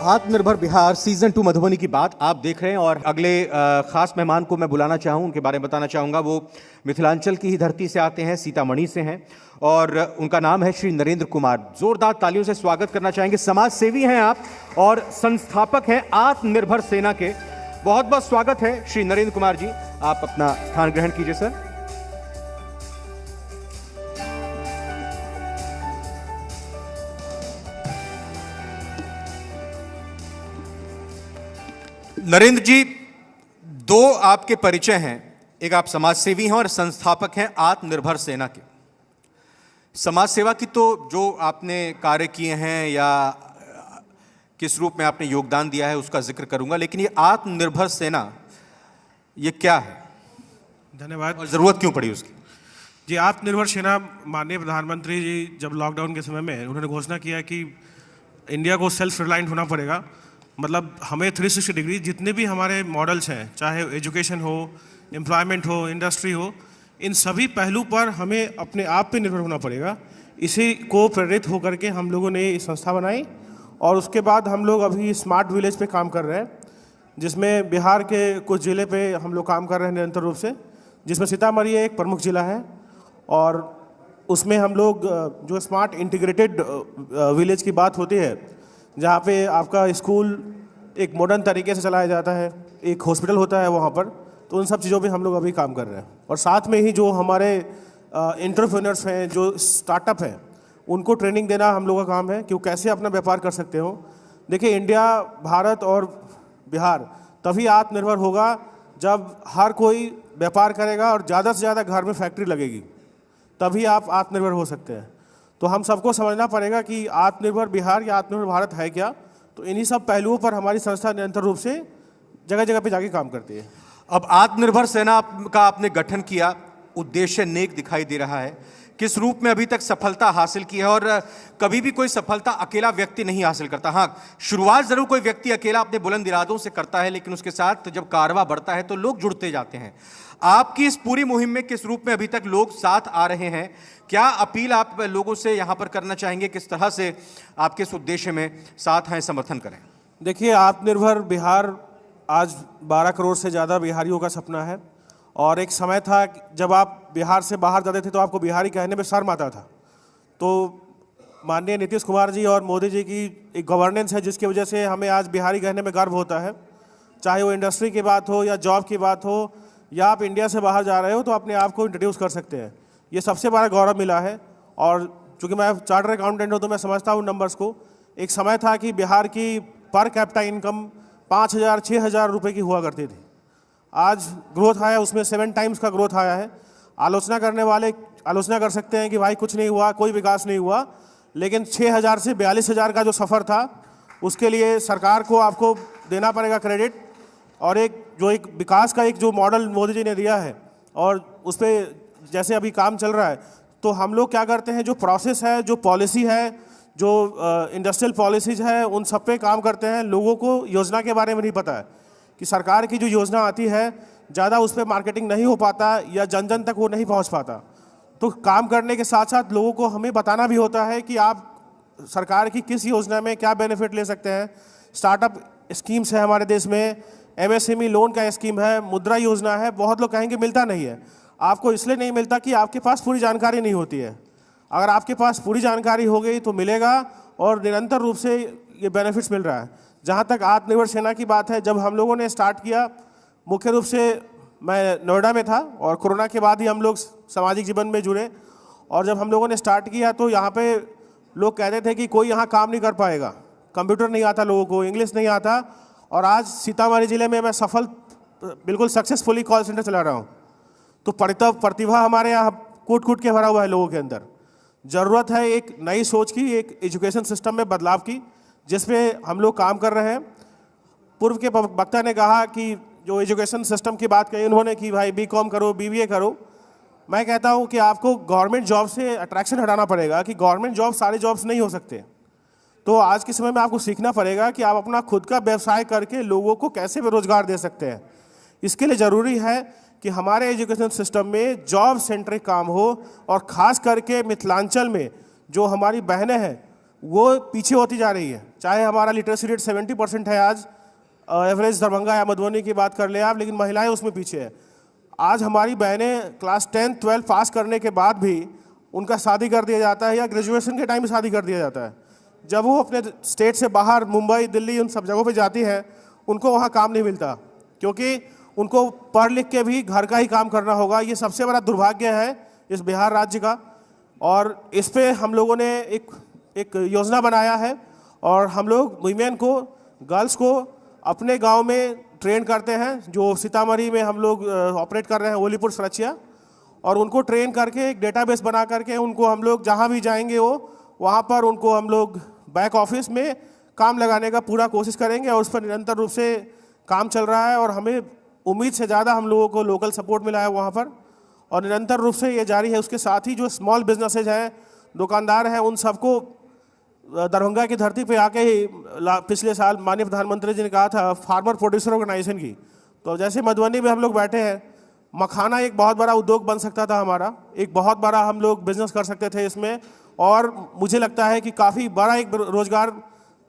आत्मनिर्भर बिहार सीजन 2 मधुबनी की बात आप देख रहे हैं और अगले खास मेहमान को मैं बुलाना चाहूँ, उनके बारे में बताना चाहूँगा। वो मिथिलांचल की ही धरती से आते हैं, सीतामढ़ी से हैं और उनका नाम है श्री नरेंद्र कुमार। जोरदार तालियों से स्वागत करना चाहेंगे। समाज सेवी हैं आप और संस्थापक हैं आत्मनिर्भर सेना के। बहुत बहुत स्वागत है श्री नरेंद्र कुमार जी, आप अपना स्थान ग्रहण कीजिए सर। नरेंद्र जी, दो आपके परिचय हैं, एक आप समाज सेवी हैं और संस्थापक हैं आत्मनिर्भर सेना के। समाज सेवा की तो जो आपने कार्य किए हैं या किस रूप में आपने योगदान दिया है उसका जिक्र करूंगा, लेकिन ये आत्मनिर्भर सेना ये क्या है? धन्यवाद। और जरूरत क्यों पड़ी उसकी? जी, आत्मनिर्भर सेना माननीय प्रधानमंत्री जी जब लॉकडाउन के समय में उन्होंने घोषणा किया कि इंडिया को सेल्फ रिलायंट होना पड़ेगा, मतलब हमें 360 डिग्री जितने भी हमारे मॉडल्स हैं, चाहे एजुकेशन हो, एम्प्लॉयमेंट हो, इंडस्ट्री हो, इन सभी पहलू पर हमें अपने आप पे निर्भर होना पड़ेगा। इसी को प्रेरित होकर के हम लोगों ने ये संस्था बनाई और उसके बाद हम लोग अभी स्मार्ट विलेज पे काम कर रहे हैं, जिसमें बिहार के कुछ ज़िले पे हम लोग काम कर रहे हैं निरंतर रूप से, जिसमें सीतामढ़ी एक प्रमुख ज़िला है और उसमें हम लोग जो स्मार्ट इंटीग्रेटेड विलेज की बात होती है, जहाँ पे आपका स्कूल एक मॉडर्न तरीके से चलाया जाता है, एक हॉस्पिटल होता है वहाँ पर, तो उन सब चीज़ों पे हम लोग अभी काम कर रहे हैं। और साथ में ही जो हमारे एंटरप्रेन्योर्स हैं, जो स्टार्टअप हैं, उनको ट्रेनिंग देना हम लोगों का काम है कि वो कैसे अपना व्यापार कर सकते हो। देखिए, इंडिया, भारत और बिहार तभी आत्मनिर्भर होगा जब हर कोई व्यापार करेगा और ज़्यादा से ज़्यादा घर में फैक्ट्री लगेगी, तभी आप आत्मनिर्भर हो सकते हैं। तो हम सबको समझना पड़ेगा कि आत्मनिर्भर बिहार या आत्मनिर्भर भारत है क्या। तो इन्हीं सब पहलुओं पर हमारी संस्था निरंतर रूप से जगह जगह पे जाके काम करती है। अब आत्मनिर्भर सेना का आपने गठन किया, उद्देश्य नेक दिखाई दे रहा है। किस रूप में अभी तक सफलता हासिल की है? और कभी भी कोई सफलता अकेला व्यक्ति नहीं हासिल करता। हाँ, शुरुआत जरूर कोई व्यक्ति अकेला अपने बुलंद इरादों से करता है, लेकिन उसके साथ जब कारवां बढ़ता है तो लोग जुड़ते जाते हैं। आपकी इस पूरी मुहिम में किस रूप में अभी तक लोग साथ आ रहे हैं? क्या अपील आप लोगों से यहाँ पर करना चाहेंगे? किस तरह से आपके इस उद्देश्य में साथ आए, समर्थन करें? देखिए, आत्मनिर्भर बिहार आज 12 करोड़ से ज़्यादा बिहारियों का सपना है और एक समय था जब आप बिहार से बाहर जाते थे तो आपको बिहारी कहने में शर्म आता था। तो माननीय नीतीश कुमार जी और मोदी जी की एक गवर्नेंस है जिसकी वजह से हमें आज बिहारी कहने में गर्व होता है। चाहे वो इंडस्ट्री की बात हो या जॉब की बात हो या आप इंडिया से बाहर जा रहे हो तो अपने आप को इंट्रोड्यूस कर सकते हैं। ये सबसे बड़ा गौरव मिला है। और चूँकि मैं चार्टर अकाउंटेंट हूँ तो मैं समझता हूँ नंबर्स को। एक समय था कि बिहार की पर कैपिटा इनकम 5,000-6,000 रुपये की हुआ करती थी। आज ग्रोथ आया, उसमें 7 टाइम्स का ग्रोथ आया है। आलोचना करने वाले आलोचना कर सकते हैं कि भाई कुछ नहीं हुआ, कोई विकास नहीं हुआ, लेकिन 6,000 से 42,000 का जो सफ़र था उसके लिए सरकार को आपको देना पड़ेगा क्रेडिट। और एक विकास का एक जो मॉडल मोदी जी ने दिया है और उस पर जैसे अभी काम चल रहा है, तो हम लोग क्या करते हैं, जो प्रोसेस है, जो पॉलिसी है, जो इंडस्ट्रियल पॉलिसीज है, उन सब पे काम करते हैं। लोगों को योजना के बारे में नहीं पता है कि सरकार की जो योजना आती है ज़्यादा उस पर मार्केटिंग नहीं हो पाता या जन जन तक वो नहीं पहुंच पाता। तो काम करने के साथ साथ लोगों को हमें बताना भी होता है कि आप सरकार की किस योजना में क्या बेनिफिट ले सकते हैं। स्टार्टअप स्कीम्स है हमारे देश में, MSME लोन का स्कीम है, मुद्रा योजना है। बहुत लोग कहेंगे मिलता नहीं है। आपको इसलिए नहीं मिलता कि आपके पास पूरी जानकारी नहीं होती है। अगर आपके पास पूरी जानकारी हो गई तो मिलेगा और निरंतर रूप से ये बेनिफिट्स मिल रहा है। जहाँ तक आत्मनिर्भर सेना की बात है, जब हम लोगों ने स्टार्ट किया, मुख्य रूप से मैं नोएडा में था और कोरोना के बाद ही हम लोग सामाजिक जीवन में जुड़े। और जब हम लोगों ने स्टार्ट किया तो यहाँ पे लोग कहते थे कि कोई यहाँ काम नहीं कर पाएगा, कंप्यूटर नहीं आता लोगों को, इंग्लिश नहीं आता। और आज सीतामढ़ी ज़िले में मैं बिल्कुल सक्सेसफुली कॉल सेंटर चला रहा हूँ। तो प्रतिभा हमारे यहाँ कूट कूट के भरा हुआ है लोगों के अंदर। ज़रूरत है एक नई सोच की, एक एजुकेशन सिस्टम में बदलाव की, जिस पे हम लोग काम कर रहे हैं। पूर्व के वक्ता ने कहा कि जो एजुकेशन सिस्टम की बात कही उन्होंने कि भाई BCom करो, BBA करो। मैं कहता हूँ कि आपको गवर्नमेंट जॉब से अट्रैक्शन हटाना पड़ेगा कि गवर्नमेंट जॉब सारे जॉब्स नहीं हो सकते। तो आज के समय में आपको सीखना पड़ेगा कि आप अपना खुद का व्यवसाय करके लोगों को कैसे बेरोजगार दे सकते हैं। इसके लिए ज़रूरी है कि हमारे एजुकेशन सिस्टम में जॉब सेंट्रिक काम हो और ख़ास करके मिथिलांचल में जो हमारी बहनें हैं वो पीछे होती जा रही है। चाहे हमारा लिटरेसी रेट 70% है आज, एवरेज दरभंगा या मधुबनी की बात कर ले आप, लेकिन महिलाएं उसमें पीछे है। आज हमारी बहनें क्लास 10, 12 पास करने के बाद भी उनका शादी कर दिया जाता है या ग्रेजुएशन के टाइम में शादी कर दिया जाता है। जब वो अपने स्टेट से बाहर मुंबई, दिल्ली, उन सब जगहों पे जाती हैं, उनको वहाँ काम नहीं मिलता, क्योंकि उनको पढ़ लिख के भी घर का ही काम करना होगा। ये सबसे बड़ा दुर्भाग्य है इस बिहार राज्य का, और इस पे हम लोगों ने एक योजना बनाया है, और हम लोग वुमेन को, गर्ल्स को अपने गांव में ट्रेन करते हैं। जो सीतामढ़ी में हम लोग ऑपरेट कर रहे हैं, ओलीपुर सुरक्षा, और उनको ट्रेन करके एक डेटाबेस बना करके उनको हम लोग जहां भी जाएंगे वहां पर उनको हम लोग बैक ऑफिस में काम लगाने का पूरा कोशिश करेंगे, और उस पर निरंतर रूप से काम चल रहा है। और हमें उम्मीद से ज़्यादा हम लोगों को लोकल सपोर्ट मिला है वहाँ पर, और निरंतर रूप से ये जारी है। उसके साथ ही जो स्मॉल बिजनेसेज हैं, दुकानदार हैं, उन सबको दरभंगा की धरती पे आके ही पिछले साल माननीय प्रधानमंत्री जी ने कहा था फार्मर प्रोड्यूसर ऑर्गेनाइजेशन की, तो जैसे मधुबनी में हम लोग बैठे हैं, मखाना एक बहुत बड़ा उद्योग बन सकता था हमारा, एक बहुत बड़ा हम लोग बिजनेस कर सकते थे इसमें, और मुझे लगता है कि काफ़ी बड़ा एक रोजगार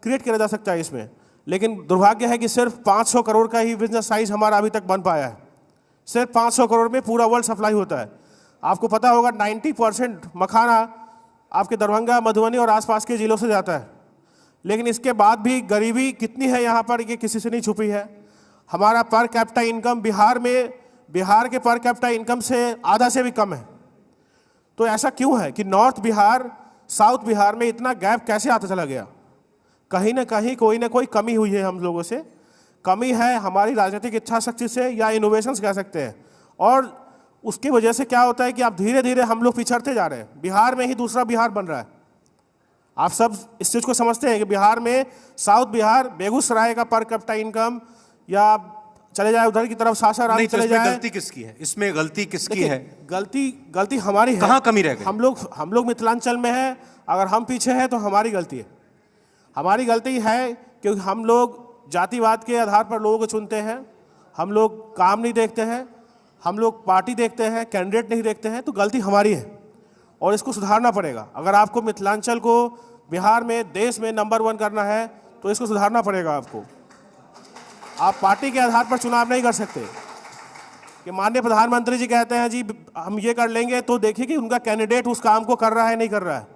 क्रिएट किया जा सकता है इसमें। लेकिन दुर्भाग्य है कि सिर्फ 500 करोड़ का ही बिजनेस साइज हमारा अभी तक बन पाया है। सिर्फ 500 करोड़ में पूरा वर्ल्ड सप्लाई होता है। आपको पता होगा 90% मखाना आपके दरभंगा, मधुबनी और आसपास के जिलों से जाता है। लेकिन इसके बाद भी गरीबी कितनी है यहाँ पर, ये किसी से नहीं छुपी है। हमारा पर कैपिटा इनकम बिहार के पर कैपिटा इनकम से आधा से भी कम है। तो ऐसा क्यों है कि नॉर्थ बिहार, साउथ बिहार में इतना गैप कैसे आता चला गया? कहीं ना कहीं कोई ना कोई कमी हुई है हम लोगों से। कमी है हमारी राजनीतिक इच्छा शक्ति से, या इनोवेशंस कह सकते हैं। और उसकी वजह से क्या होता है कि आप धीरे धीरे हम लोग पिछड़ते जा रहे हैं। बिहार में ही दूसरा बिहार बन रहा है। आप सब इस चीज़ को समझते हैं कि बिहार में, साउथ बिहार, बेगूसराय का पर कैपिटा इनकम, या चले जाए उधर की तरफ सासाराम नहीं, तो चले इसमें जाए, गलती किसकी है? इसमें गलती किसकी है? गलती हमारी है। कहाँ कमी रह गई? हम लोग मिथिलांचल में हैं, अगर हम पीछे हैं तो हमारी गलती है। हमारी गलती है क्योंकि हम लोग जातिवाद के आधार पर लोगों को चुनते हैं, हम लोग काम नहीं देखते हैं, हम लोग पार्टी देखते हैं, कैंडिडेट नहीं देखते हैं। तो गलती हमारी है और इसको सुधारना पड़ेगा। अगर आपको मिथिलांचल को बिहार में, देश में नंबर 1 करना है तो इसको सुधारना पड़ेगा आपको। आप पार्टी के आधार पर चुनाव नहीं कर सकते कि माननीय प्रधानमंत्री जी कहते हैं जी हम ये कर लेंगे, तो देखिए कि उनका कैंडिडेट उस काम को कर रहा है नहीं कर रहा है।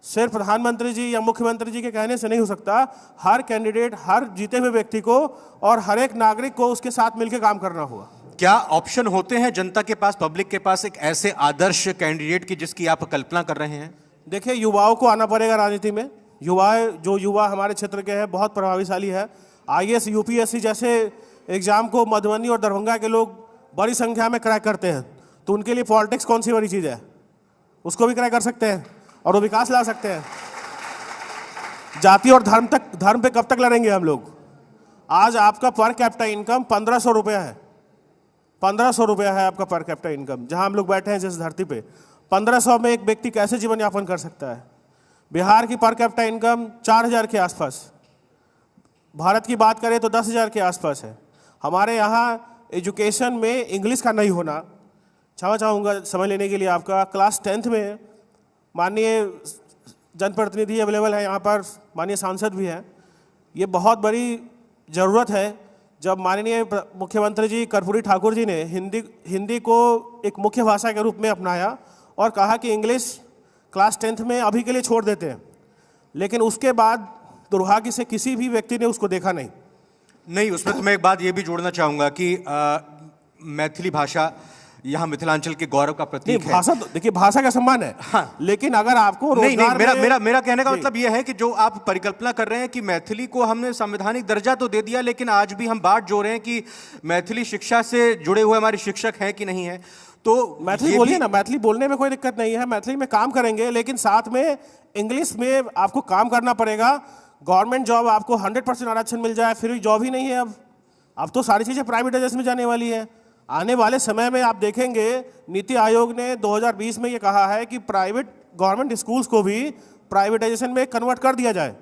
सिर्फ प्रधानमंत्री जी या मुख्यमंत्री जी के कहने से नहीं हो सकता। हर कैंडिडेट, हर जीते हुए व्यक्ति को और हर एक नागरिक को उसके साथ मिलकर काम करना होगा। क्या ऑप्शन होते हैं जनता के पास, पब्लिक के पास, एक ऐसे आदर्श कैंडिडेट की जिसकी आप कल्पना कर रहे हैं? देखिए, युवाओं को आना पड़ेगा राजनीति में। युवा हमारे क्षेत्र के हैं, बहुत प्रभावशाली है। IAS, UPSC जैसे एग्जाम को मधुबनी और दरभंगा के लोग बड़ी संख्या में क्रैक करते हैं, तो उनके लिए पॉलिटिक्स कौन सी बड़ी चीज़ है? उसको भी क्रैक कर सकते हैं और वो विकास ला सकते हैं। जाति और धर्म पे कब तक लड़ेंगे हम लोग? आज आपका पर कैपिटा इनकम 1500 रुपया है। 1500 रुपया है आपका पर कैपिटा इनकम। जहां हम लोग बैठे हैं जिस धरती पे, 1500 में एक व्यक्ति कैसे जीवन यापन कर सकता है? बिहार की पर कैपिटा इनकम 4000 के आसपास, भारत की बात करें तो 10,000 के आसपास है। हमारे यहाँ एजुकेशन में इंग्लिश का नहीं होना, क्षमा चाहूँगा समझ लेने के लिए आपका, क्लास 10th में माननीय जनप्रतिनिधि अवेलेबल है यहाँ पर, माननीय सांसद भी हैं। ये बहुत बड़ी ज़रूरत है। जब माननीय मुख्यमंत्री जी कर्पूरी ठाकुर जी ने हिंदी को एक मुख्य भाषा के रूप में अपनाया और कहा कि इंग्लिश क्लास 10th में अभी के लिए छोड़ देते हैं, लेकिन उसके बाद दुर्भाग्य से किसी भी व्यक्ति ने उसको देखा नहीं। उसमें तो मैं एक बात ये भी जोड़ना चाहूँगा कि मैथिली भाषा यहाँ मिथिलांचल के गौरव का प्रतीक है। भाषा, देखिए भाषा का सम्मान है, हाँ, लेकिन अगर आपको मेरा कहने का मतलब यह है कि जो आप परिकल्पना कर रहे हैं कि मैथिली को हमने संवैधानिक दर्जा तो दे दिया, लेकिन आज भी हम बात जोड़ रहे हैं कि मैथिली शिक्षा से जुड़े हुए हमारे शिक्षक हैं कि नहीं है। तो मैथिली बोलिए ना, मैथिली बोलने में कोई दिक्कत नहीं है, मैथिली में काम करेंगे, लेकिन साथ में इंग्लिश में आपको काम करना पड़ेगा। गवर्नमेंट जॉब आपको 100% आरक्षण मिल जाए, फिर भी जॉब ही नहीं है। अब तो सारी चीज़ें प्राइवेटाइजेशन में जाने वाली है। आने वाले समय में आप देखेंगे, नीति आयोग ने 2020 में ये कहा है कि गवर्नमेंट स्कूल्स को भी प्राइवेटाइजेशन में कन्वर्ट कर दिया जाए,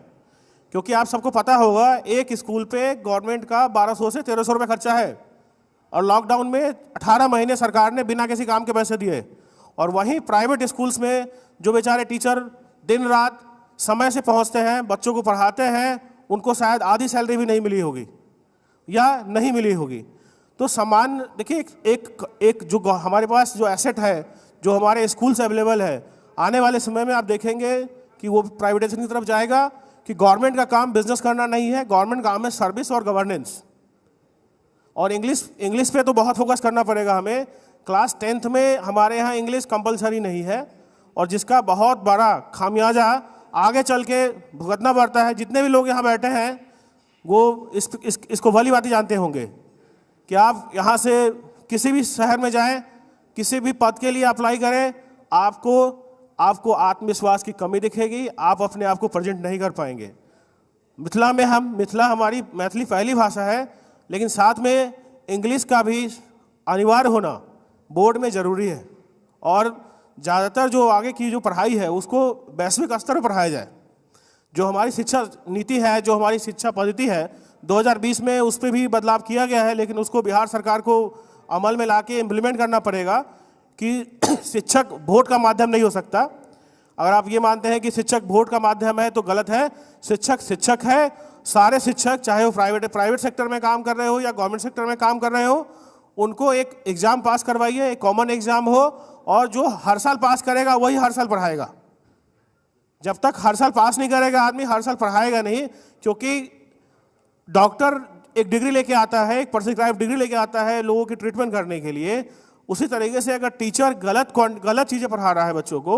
क्योंकि आप सबको पता होगा एक स्कूल पे गवर्नमेंट का 1200 से 1300 रुपये खर्चा है, और लॉकडाउन में 18 महीने सरकार ने बिना किसी काम के पैसे दिए। और वहीं प्राइवेट स्कूल्स में जो बेचारे टीचर दिन रात समय से पहुंचते हैं, बच्चों को पढ़ाते हैं, उनको शायद आधी सैलरी भी नहीं मिली होगी या नहीं मिली होगी। तो समान देखिए, एक जो हमारे पास जो एसेट है, जो हमारे स्कूल से अवेलेबल है, आने वाले समय में आप देखेंगे कि वो प्राइवेटाइजेशन की तरफ जाएगा, कि गवर्नमेंट का काम बिजनेस करना नहीं है, गवर्नमेंट काम है सर्विस और गवर्नेंस। और इंग्लिश पे तो बहुत फोकस करना पड़ेगा हमें। क्लास 10th में हमारे यहाँ इंग्लिश कंपलसरी नहीं है, और जिसका बहुत बड़ा खामियाजा आगे चल के भुगतना पड़ता है। जितने भी लोग यहाँ बैठे हैं वो इसको भली बात जानते होंगे कि आप यहाँ से किसी भी शहर में जाएं, किसी भी पद के लिए अप्लाई करें, आपको आत्मविश्वास की कमी दिखेगी, आप अपने आप को प्रेजेंट नहीं कर पाएंगे। मिथिला हमारी मैथिली पहली भाषा है, लेकिन साथ में इंग्लिश का भी अनिवार्य होना बोर्ड में ज़रूरी है। और ज़्यादातर जो आगे की जो पढ़ाई है उसको वैश्विक स्तर पर पढ़ाया जाए। जो हमारी शिक्षा नीति है, जो हमारी शिक्षा पद्धति है, 2020 में उस पर भी बदलाव किया गया है, लेकिन उसको बिहार सरकार को अमल में लाके इम्प्लीमेंट करना पड़ेगा कि शिक्षक वोट का माध्यम नहीं हो सकता। अगर आप ये मानते हैं कि शिक्षक वोट का माध्यम है तो गलत है। शिक्षक है, सारे शिक्षक, चाहे वो प्राइवेट सेक्टर में काम कर रहे हो या गवर्नमेंट सेक्टर में काम कर रहे हो, उनको एक एग्ज़ाम पास करवाइए, एक कॉमन एग्ज़ाम हो, और जो हर साल पास करेगा वही हर साल पढ़ाएगा। जब तक हर साल पास नहीं करेगा आदमी, हर साल पढ़ाएगा नहीं। क्योंकि डॉक्टर एक डिग्री लेके आता है, एक प्रिस्क्राइब डिग्री लेके आता है लोगों की ट्रीटमेंट करने के लिए। उसी तरीके से अगर टीचर गलत चीज़ें पढ़ा रहा है बच्चों को,